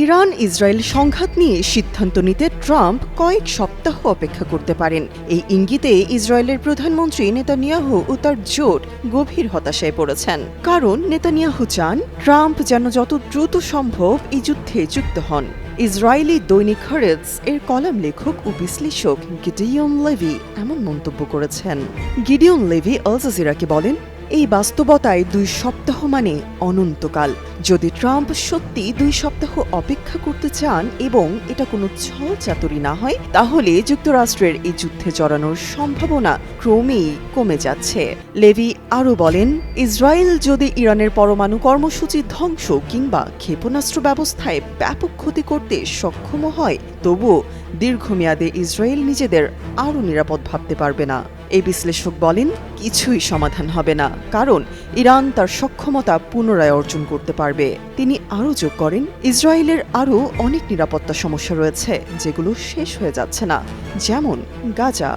Iran Israel সংঘাত নিয়ে সিদ্ধান্ত নিতে ট্রাম্প কয়েক সপ্তাহ অপেক্ষা করতে পারেন। এই ইঙ্গিতে ইসরায়েলের প্রধানমন্ত্রী নেতানিয়াহু ও তার জোট গভীর হতাশায় পড়েছেন। কারণ নেতানিয়াহু চান ট্রাম্প যেন যত দ্রুত সম্ভব এই যুদ্ধে যুক্ত হন। ইসরায়েলি দৈনিক হারেটস এর কলাম লেখক ও বিশ্লেষক গিডিয়ন লেভি এমন মন্তব্য করেছেন। গিডিয়ন লেভি আল জাজিরাকে বলেন, এই বাস্তবতায় 2 সপ্তাহ মানে অনন্তকাল। যদি ট্রাম্প সত্যি 2 সপ্তাহ অপেক্ষা করতে চান এবং এটা কোনো ছলচাতুরি না হয়, তাহলে যুক্তরাষ্ট্রের এই যুদ্ধে জড়ানোর সম্ভাবনা ক্রমেই কমে যাচ্ছে। লেভি আরও বলেন, ইসরায়েল যদি ইরানের পরমাণু কর্মসূচি ধ্বংস কিংবা ক্ষেপণাস্ত্র ব্যবস্থায় ব্যাপক ক্ষতি করতে সক্ষম হয়, তবুও দীর্ঘমেয়াদে ইসরায়েল নিজেদের আরও নিরাপদ ভাবতে পারবে না। এই বিশ্লেষক বলেন, কিছুই সমাধান হবে না, কারণ ইরান তার সক্ষমতা পুনরায় অর্জন করতে পারবে। তিনি আরও যোগ করেন, ইসরায়েলের আরও অনেক নিরাপত্তা সমস্যা রয়েছে যেগুলো শেষ হয়ে যাচ্ছে না, যেমন গাজা।